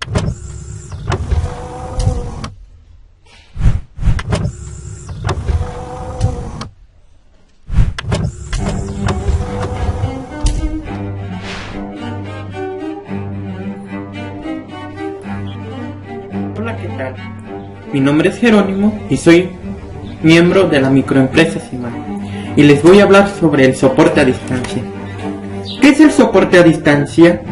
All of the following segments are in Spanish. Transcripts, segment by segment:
Hola, ¿qué tal? Mi nombre es Jerónimo y soy miembro de la microempresa Simán, y les voy a hablar sobre el soporte a distancia. ¿Qué es el soporte a distancia?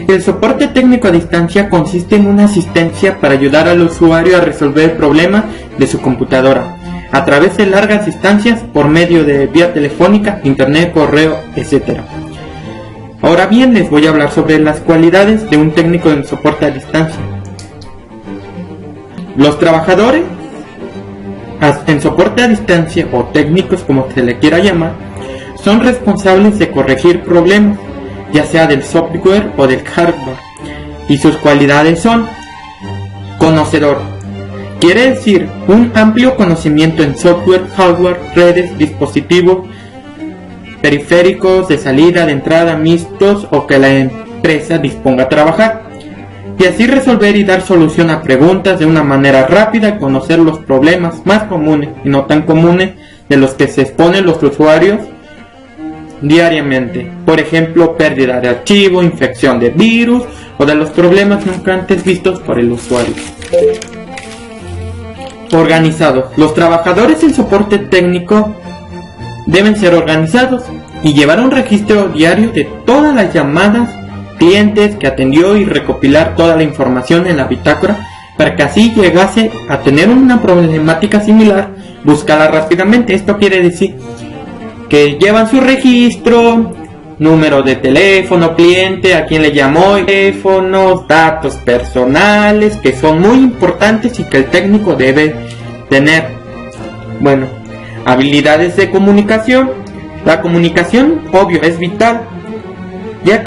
El soporte técnico a distancia consiste en una asistencia para ayudar al usuario a resolver problemas de su computadora a través de largas distancias por medio de vía telefónica, internet, correo, etc. Ahora bien, les voy a hablar sobre las cualidades de un técnico en soporte a distancia. Los trabajadores en soporte a distancia, o técnicos como se le quiera llamar, son responsables de corregir problemas, ya sea del software o del hardware, y sus cualidades son: conocedor, quiere decir un amplio conocimiento en software, hardware, redes, dispositivos, periféricos de salida, de entrada, mixtos o que la empresa disponga a trabajar, y así resolver y dar solución a preguntas de una manera rápida y conocer los problemas más comunes y no tan comunes de los que se exponen los usuarios diariamente. Por ejemplo, pérdida de archivo, infección de virus o de los problemas nunca antes vistos por el usuario. Organizados. Los trabajadores en soporte técnico deben ser organizados y llevar un registro diario de todas las llamadas, clientes que atendió y recopilar toda la información en la bitácora para que así llegase a tener una problemática similar, buscarla rápidamente. Esto quiere decir que llevan su registro, número de teléfono, cliente, a quién le llamó, teléfonos, datos personales que son muy importantes y que el técnico debe tener. Bueno, habilidades de comunicación. La comunicación, obvio, es vital, ya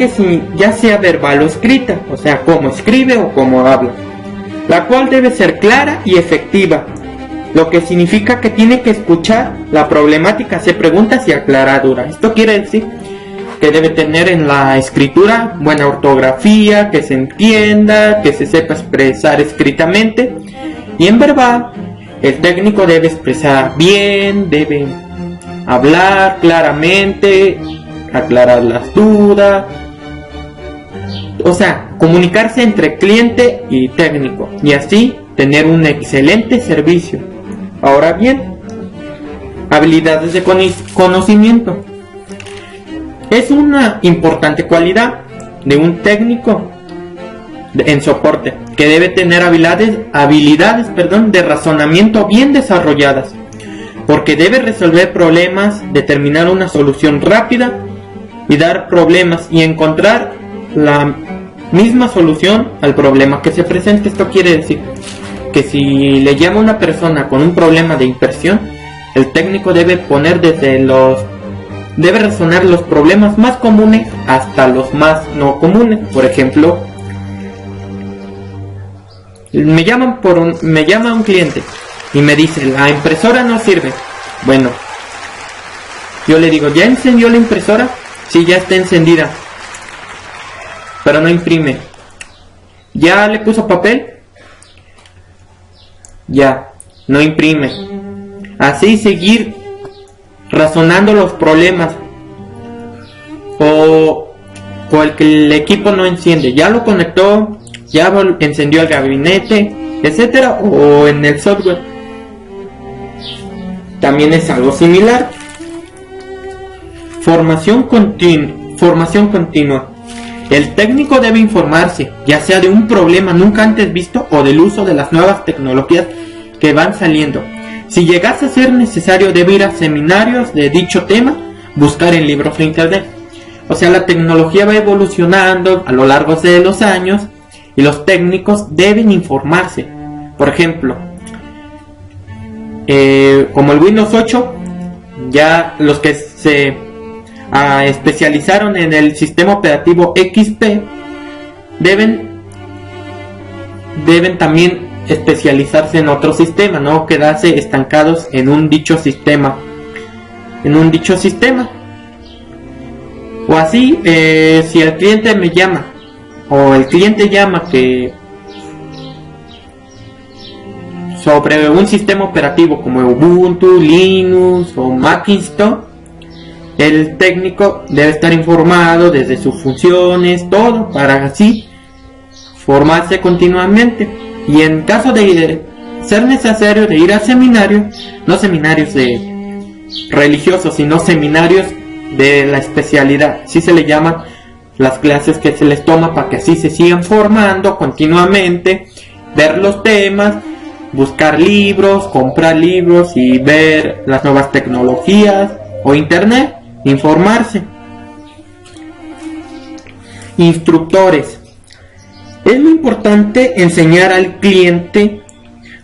sea verbal o escrita, o sea, cómo escribe o cómo habla, la cual debe ser clara y efectiva, lo que significa que tiene que escuchar la problemática, hacer preguntas y aclaraduras. Esto quiere decir que debe tener en la escritura buena ortografía, que se entienda, que se sepa expresar escritamente, y en verbal el técnico debe expresar bien, debe hablar claramente, aclarar las dudas, o sea, comunicarse entre cliente y técnico y así tener un excelente servicio. Ahora bien, habilidades de conocimiento. Es una importante cualidad de un técnico en soporte, que debe tener habilidades de razonamiento bien desarrolladas, porque debe resolver problemas, determinar una solución rápida y dar problemas y encontrar la misma solución al problema que se presente. Esto quiere decir que si le llama a una persona con un problema de impresión, el técnico debe debe resonar los problemas más comunes hasta los más no comunes. Por ejemplo, me llama un cliente y me dice: la impresora no sirve. Bueno, yo le digo: ¿ya encendió la impresora? Sí, ya está encendida, pero no imprime. ¿Ya le puso papel? Ya, no imprime. Así seguir razonando los problemas. O el equipo no enciende, ya lo conectó, ya encendió el gabinete, etcétera, o en el software también es algo similar. Formación continua. El técnico debe informarse, ya sea de un problema nunca antes visto o del uso de las nuevas tecnologías que van saliendo. Si llegase a ser necesario, debe ir a seminarios de dicho tema, buscar en libros de internet. O sea, la tecnología va evolucionando a lo largo de los años y los técnicos deben informarse. Por ejemplo, como el Windows 8, ya los que se especializaron en el sistema operativo XP deben también especializarse en otro sistema, no quedarse estancados en un dicho sistema. O así, si el cliente me llama o el cliente llama que sobre un sistema operativo como Ubuntu, Linux o Macintosh, el técnico debe estar informado desde sus funciones, todo, para así formarse continuamente. Y en caso de ser necesario de ir a seminarios, no seminarios religiosos, sino seminarios de la especialidad, así se le llaman las clases que se les toma para que así se sigan formando continuamente, ver los temas, buscar libros, comprar libros y ver las nuevas tecnologías o internet, informarse. Instructores. Es muy importante enseñar al cliente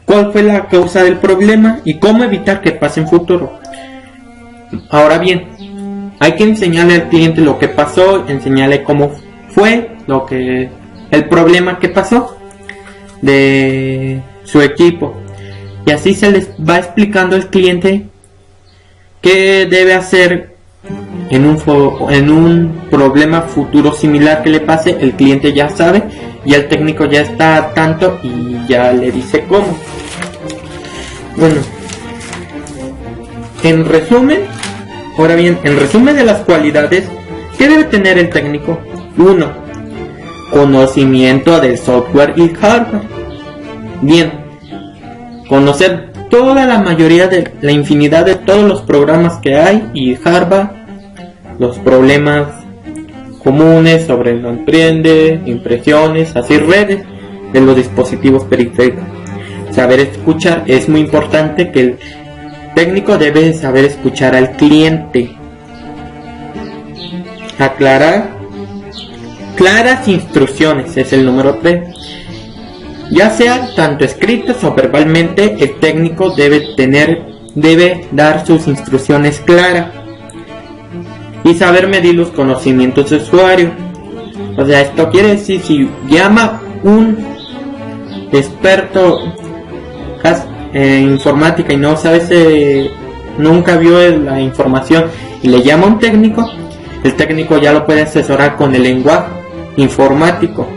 cuál fue la causa del problema y cómo evitar que pase en futuro. Ahora bien, hay que enseñarle al cliente lo que pasó, enseñarle cómo fue el problema que pasó de su equipo, y así se les va explicando al cliente qué debe hacer en un problema futuro similar que le pase. El cliente ya sabe y el técnico ya está al tanto y ya le dice cómo. Bueno, en resumen de las cualidades que debe tener el técnico: 1. Conocimiento del software y hardware. Bien, conocer toda la mayoría de la infinidad de todos los programas que hay y hardware, los problemas comunes sobre el emprende, impresiones, así redes de los dispositivos periféricos. Saber escuchar es muy importante, que el técnico debe saber escuchar al cliente. Aclarar claras instrucciones es el número 3. Ya sea tanto escritas o verbalmente, el técnico debe dar sus instrucciones claras y saber medir los conocimientos de usuario. O sea, esto quiere decir, si llama un experto en informática y no sabe, nunca vio la información y le llama a un técnico, el técnico ya lo puede asesorar con el lenguaje informático.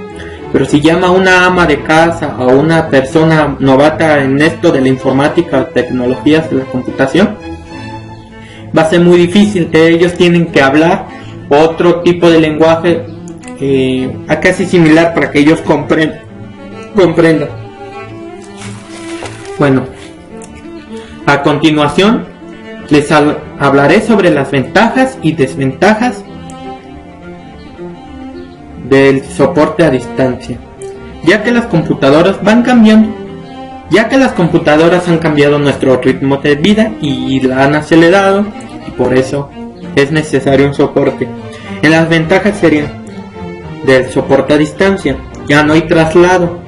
Pero si llama a una ama de casa o una persona novata en esto de la informática, tecnologías de la computación, va a ser muy difícil. Ellos tienen que hablar otro tipo de lenguaje casi similar para que ellos comprendan. Bueno, a continuación les hablaré sobre las ventajas y desventajas del soporte a distancia, ya que las computadoras van cambiando, han cambiado nuestro ritmo de vida y la han acelerado, y por eso es necesario un soporte. En las ventajas serían del soporte a distancia: ya no hay traslado,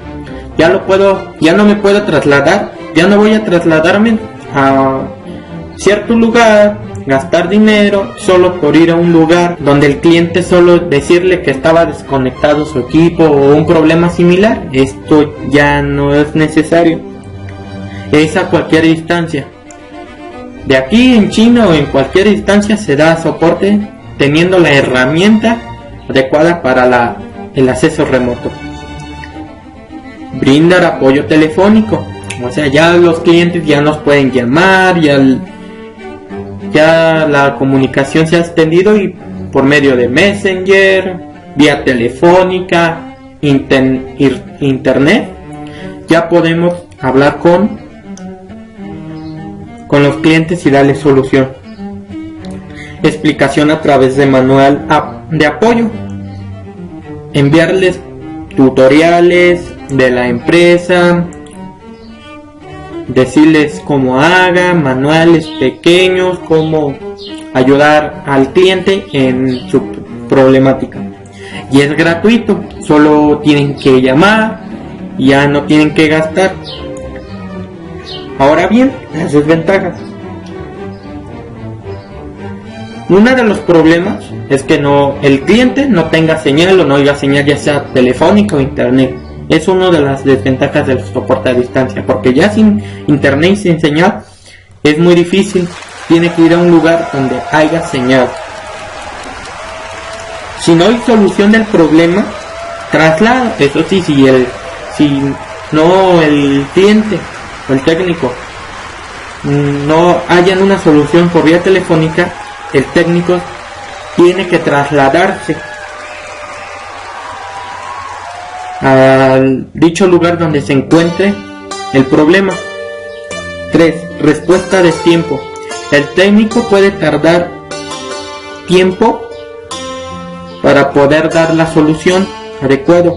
ya no me puedo trasladar, ya no voy a trasladarme a cierto lugar, gastar dinero solo por ir a un lugar donde el cliente solo decirle que estaba desconectado su equipo o un problema similar. Esto ya no es necesario, es a cualquier distancia. De aquí en China o en cualquier distancia se da soporte teniendo la herramienta adecuada para el acceso remoto. Brindar apoyo telefónico, o sea, ya los clientes ya nos pueden llamar, ya la comunicación se ha extendido y por medio de Messenger, vía telefónica, internet, ya podemos hablar con los clientes y darles solución. Explicación a través de manual de apoyo, enviarles tutoriales de la empresa, decirles cómo hagan, manuales pequeños, cómo ayudar al cliente en su problemática. Y es gratuito, solo tienen que llamar, ya no tienen que gastar. Ahora bien, las desventajas. Uno de los problemas es que el cliente no tenga señal o no oiga señal, ya sea telefónica o internet. Es una de las desventajas del soporte a distancia, porque ya sin internet y sin señal es muy difícil. Tiene que ir a un lugar donde haya señal. Si no hay solución del problema, traslado. Eso sí, si el cliente o el técnico no hayan una solución por vía telefónica, el técnico tiene que trasladarse al dicho lugar donde se encuentre el problema. 3. Respuesta de tiempo. El técnico puede tardar tiempo para poder dar la solución adecuada.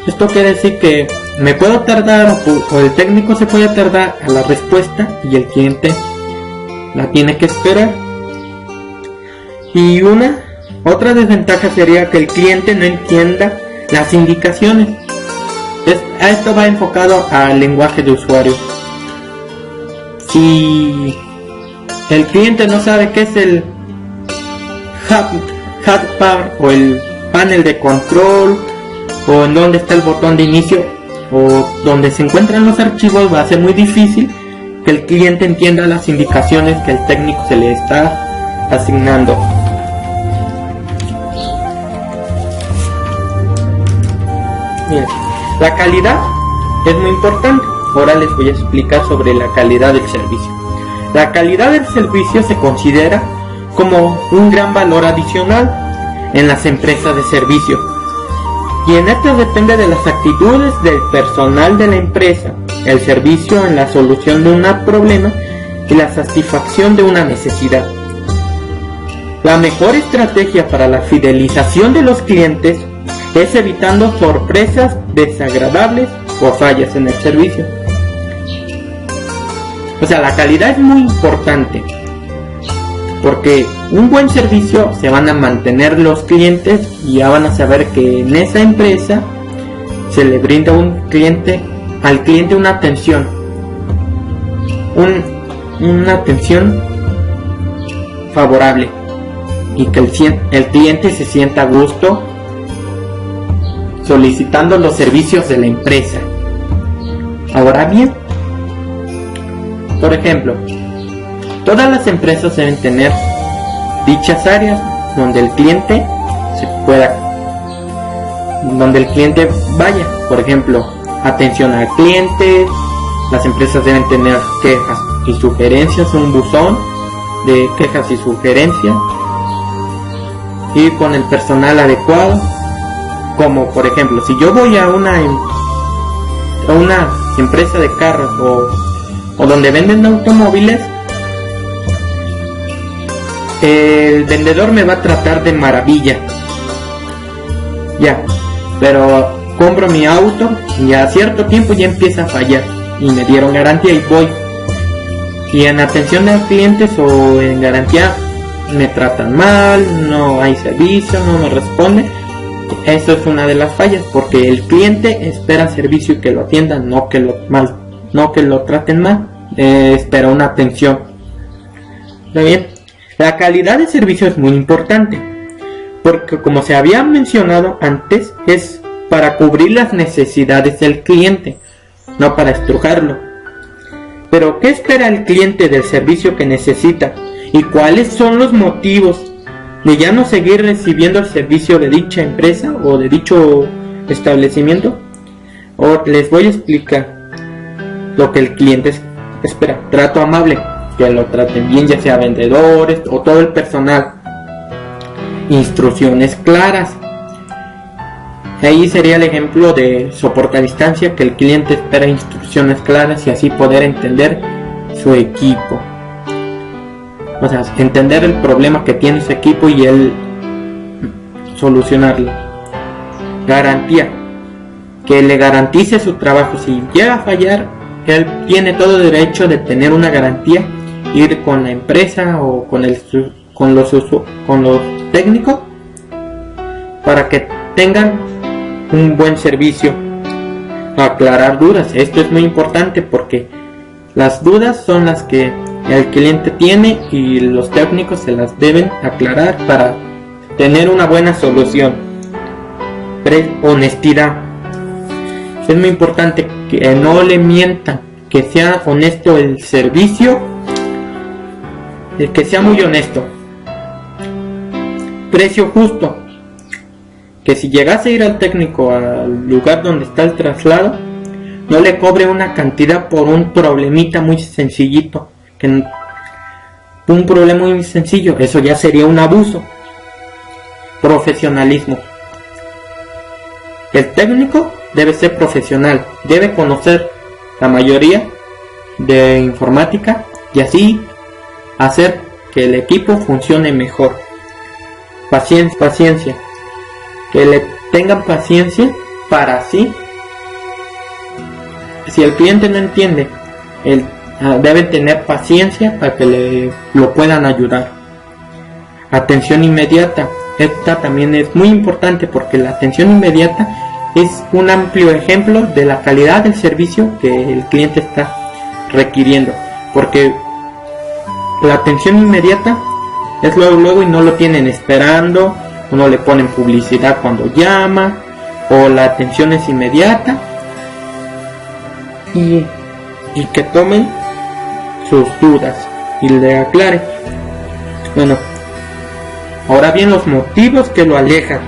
Esto quiere decir que me puedo tardar o el técnico se puede tardar a la respuesta y el cliente la tiene que esperar. Y otra desventaja sería que el cliente no entienda las indicaciones. Esto va enfocado al lenguaje de usuario. Si el cliente no sabe qué es el hotbar o el panel de control, o en dónde está el botón de inicio, o donde se encuentran los archivos, va a ser muy difícil que el cliente entienda las indicaciones que el técnico se le está asignando. Bien, la calidad es muy importante. Ahora les voy a explicar sobre la calidad del servicio. La calidad del servicio se considera como un gran valor adicional en las empresas de servicio, y en esto depende de las actitudes del personal de la empresa, el servicio en la solución de un problema y la satisfacción de una necesidad. La mejor estrategia para la fidelización de los clientes es evitando sorpresas desagradables o fallas en el servicio. O sea, la calidad es muy importante, porque un buen servicio se van a mantener los clientes y ya van a saber que en esa empresa se le brinda al cliente una atención, una atención favorable, y que el cliente se sienta a gusto solicitando los servicios de la empresa. Ahora bien, por ejemplo, todas las empresas deben tener dichas áreas donde el cliente vaya. Por ejemplo, atención al cliente. Las empresas deben tener quejas y sugerencias, un buzón de quejas y sugerencias, y con el personal adecuado. Como por ejemplo, si yo voy a una empresa de carros o donde venden automóviles, el vendedor me va a tratar de maravilla, ya, pero compro mi auto y a cierto tiempo ya empieza a fallar y me dieron garantía y voy, y en atención a clientes o en garantía me tratan mal, no hay servicio, no me responden. Eso es una de las fallas, porque el cliente espera servicio y que lo atiendan, no que lo traten mal, espera una atención. ¿Está bien? La calidad de servicio es muy importante, porque como se había mencionado antes, es para cubrir las necesidades del cliente, no para estrujarlo. Pero ¿qué espera el cliente del servicio que necesita? ¿Y cuáles son los motivos de ya no seguir recibiendo el servicio de dicha empresa o de dicho establecimiento? Les voy a explicar lo que el cliente espera. Trato amable, que lo traten bien, ya sea vendedores o todo el personal. Instrucciones claras. Ahí sería el ejemplo de soporte a distancia, que el cliente espera instrucciones claras y así poder entender su equipo. O sea, entender el problema que tiene su equipo y él solucionarlo. Garantía. Que le garantice su trabajo. Si llega a fallar, él tiene todo derecho de tener una garantía, ir con la empresa o con los técnicos para que tengan un buen servicio. Aclarar dudas. Esto es muy importante porque las dudas son las que el cliente tiene y los técnicos se las deben aclarar para tener una buena solución. Honestidad. Es muy importante que no le mientan, que sea honesto el servicio, que sea muy honesto. Precio justo. Que si llegase a ir al técnico al lugar donde está el traslado, no le cobre una cantidad por un problemita muy sencillito, un problema muy sencillo. Eso ya sería un abuso. Profesionalismo. El técnico debe ser profesional, debe conocer la mayoría de informática y así hacer que el equipo funcione mejor. Paciencia, que le tengan paciencia para así, si el cliente no entiende, debe tener paciencia para que lo puedan ayudar. Atención inmediata. Esta también es muy importante porque la atención inmediata es un amplio ejemplo de la calidad del servicio que el cliente está requiriendo, porque la atención inmediata es luego y no lo tienen esperando, o no le ponen publicidad cuando llama, o la atención es inmediata y que tomen sus dudas y le aclare. Bueno, ahora bien, los motivos que lo alejan.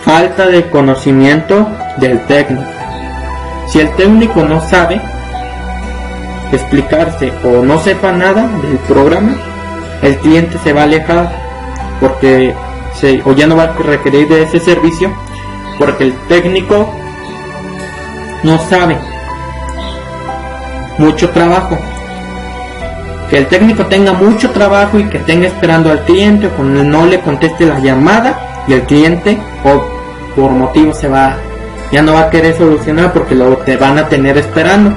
Falta de conocimiento del técnico. Si el técnico no sabe explicarse o no sepa nada del programa, el cliente se va a alejar porque o ya no va a requerir de ese servicio porque el técnico no sabe. Mucho trabajo. Que el técnico tenga mucho trabajo y que tenga esperando al cliente, o cuando no le conteste la llamada y el cliente por motivo ya no va a querer solucionar porque te van a tener esperando.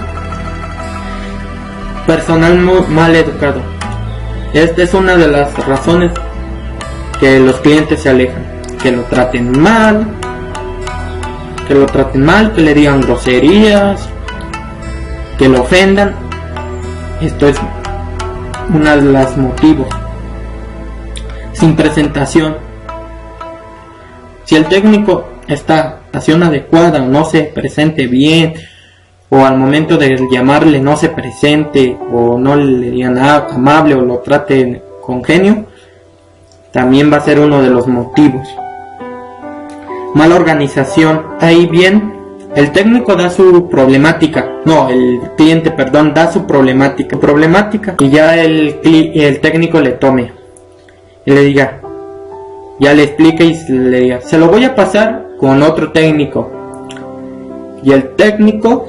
Personal mal educado. Esta es una de las razones que los clientes se alejan. Que lo traten mal, que le digan groserías, que lo ofendan. Esto es uno de los motivos. Sin presentación. Si el técnico está en estación adecuada o no se presente bien, o al momento de llamarle no se presente, o no le digan nada amable o lo trate con genio, también va a ser uno de los motivos. Mala organización. Ahí bien, el técnico da su problemática, el cliente da su problemática y ya el técnico le tome y le diga, ya le explique y le diga, se lo voy a pasar con otro técnico, y el técnico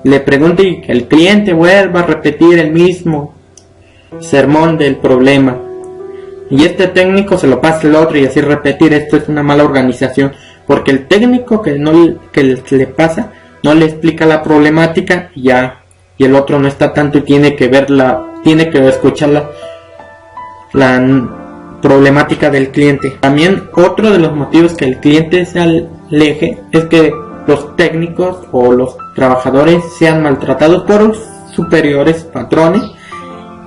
le pregunte y que el cliente vuelva a repetir el mismo sermón del problema, y este técnico se lo pasa al otro y así repetir. Esto es una mala organización, porque el técnico que le pasa no le explica la problemática y el otro no está tanto y tiene que escuchar la problemática del cliente. También otro de los motivos que el cliente se aleje es que los técnicos o los trabajadores sean maltratados por los superiores, patrones,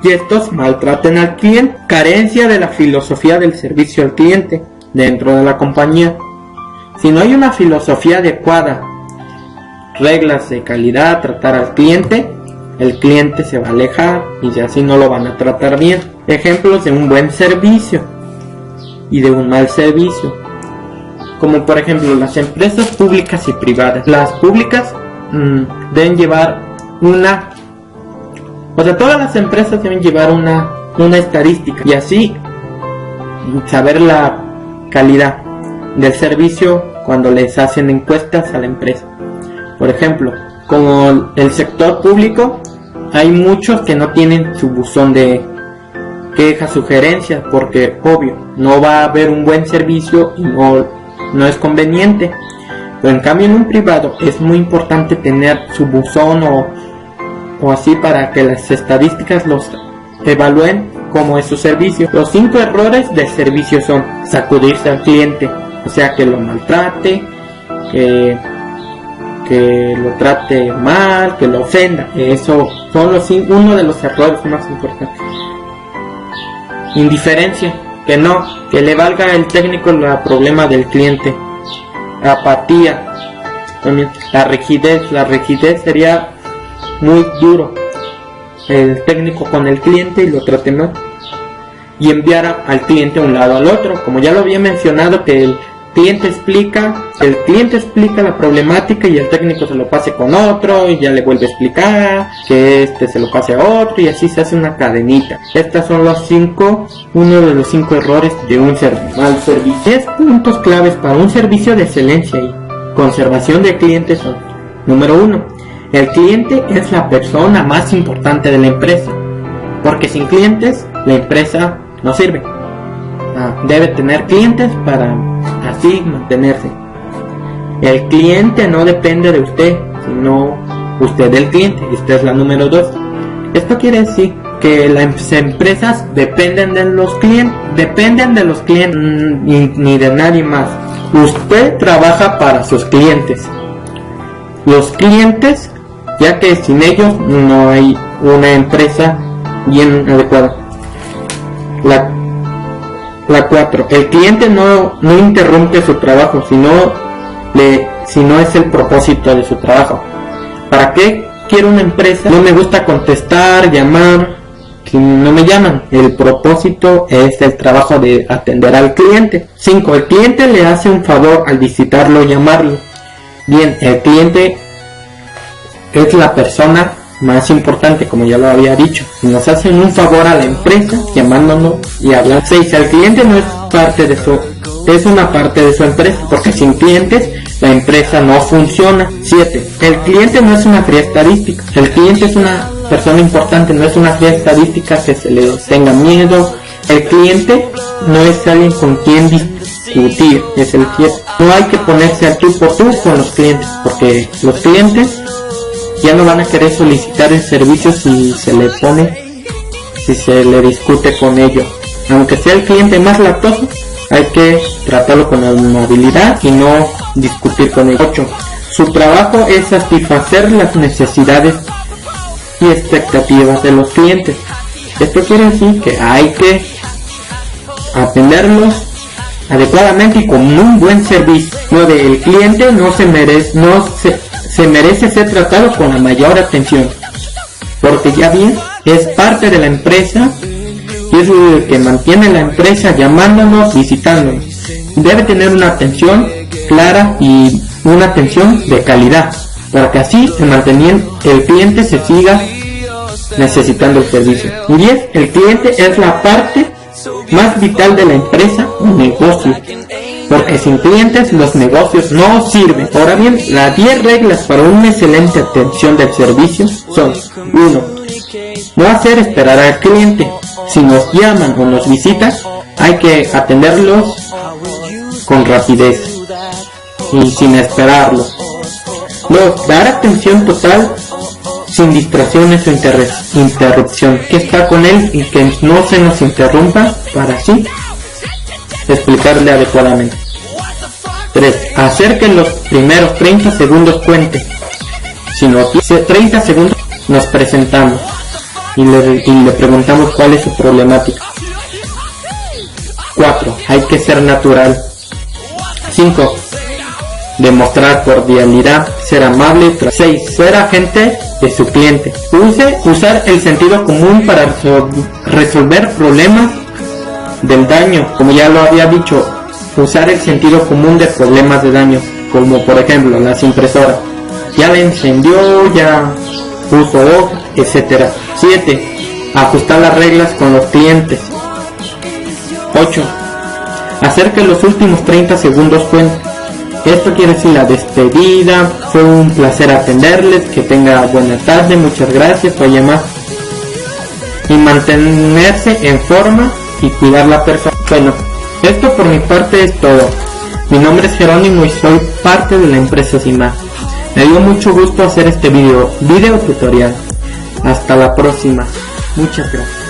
y estos maltraten al cliente. Carencia de la filosofía del servicio al cliente dentro de la compañía. Si no hay una filosofía adecuada, reglas de calidad, tratar al cliente, el cliente se va a alejar y así no lo van a tratar bien. Ejemplos de un buen servicio y de un mal servicio, como por ejemplo las empresas públicas y privadas. Las públicas deben llevar todas las empresas deben llevar una estadística y así saber la calidad del servicio cuando les hacen encuestas a la empresa. Por ejemplo, como el sector público, hay muchos que no tienen su buzón de quejas, sugerencias, porque obvio no va a haber un buen servicio y no es conveniente. Pero en cambio en un privado es muy importante tener su buzón o así para que las estadísticas los evalúen cómo es su servicio. Los 5 errores del servicio son sacudirse al cliente, o sea, que lo maltrate, que lo trate mal, que lo ofenda. Eso son uno de los errores más importantes. Indiferencia, que le valga el técnico el problema del cliente. Apatía, también la rigidez sería muy duro. El técnico con el cliente y lo trate mal, y enviar al cliente a un lado al otro, como ya lo había mencionado, que cliente explica la problemática y el técnico se lo pase con otro y ya le vuelve a explicar, que este se lo pase a otro y así se hace una cadenita. Estas son uno de los 5 errores de un mal servicio. 10 puntos claves para un servicio de excelencia y conservación de clientes son: número 1, el cliente es la persona más importante de la empresa, porque sin clientes la empresa no sirve. Debe tener clientes para así mantenerse. El cliente no depende de usted, sino usted del cliente. Esta es la número 2. Esto quiere decir que las empresas dependen de los clientes, ni de nadie más. Usted trabaja para sus clientes. Los clientes, ya que sin ellos no hay una empresa bien adecuada. La 4. El cliente no interrumpe su trabajo, sino es el propósito de su trabajo. ¿Para qué quiero una empresa? No me gusta contestar, llamar, si no me llaman. El propósito es el trabajo de atender al cliente. 5. El cliente le hace un favor al visitarlo o llamarlo. Bien, el cliente es la persona más importante, como ya lo había dicho. Nos hacen un favor a la empresa llamándonos y hablando. 6. El cliente no es una parte de su empresa, porque sin clientes la empresa no funciona. 7. El cliente no es una fría estadística. El cliente es una persona importante, no es una fría estadística que se le tenga miedo. El cliente no es alguien con quien discutir, es el cliente. No hay que ponerse al tú por tú con los clientes, porque los clientes ya no van a querer solicitar el servicio si se le discute con ellos. Aunque sea el cliente más latoso, hay que tratarlo con amabilidad y no discutir con ellos. 8. Su trabajo es satisfacer las necesidades y expectativas de los clientes. Esto quiere decir que hay que atenderlos adecuadamente y con un buen servicio. 9. El cliente se merece ser tratado con la mayor atención, porque ya bien es parte de la empresa y es el que mantiene la empresa llamándonos, visitándonos. Debe tener una atención clara y una atención de calidad, para que así el cliente se siga necesitando el servicio. 10. El cliente es la parte más vital de la empresa o negocio, porque sin clientes los negocios no sirven. Ahora bien, las 10 reglas para una excelente atención del servicio son: 1. No hacer esperar al cliente. Si nos llaman o nos visitan, hay que atenderlos con rapidez y sin esperarlos. 2. Dar atención total sin distracciones o interrupción, que está con él y que no se nos interrumpa, para así explicarle adecuadamente. 3. Hacer que los primeros 30 segundos cuenten. Si nos dice 30 segundos, nos presentamos y le preguntamos cuál es su problemática. 4. Hay que ser natural. 5. Demostrar cordialidad, ser amable. 6. Ser agente de su cliente. Usar el sentido común para resolver problemas del daño, como ya lo había dicho. Usar el sentido común de problemas de daño, como por ejemplo las impresoras. Ya le encendió, ya puso hoja, etc. 7. Ajustar las reglas con los clientes. 8. Hacer que los últimos 30 segundos cuenten. Esto quiere decir la despedida. Fue un placer atenderles, que tenga buena tarde, muchas gracias por llamar. Y mantenerse en forma y cuidar la persona. Bueno, esto por mi parte es todo. Mi nombre es Jerónimo y soy parte de la empresa Simar. Me dio mucho gusto hacer este video tutorial. Hasta la próxima. Muchas gracias.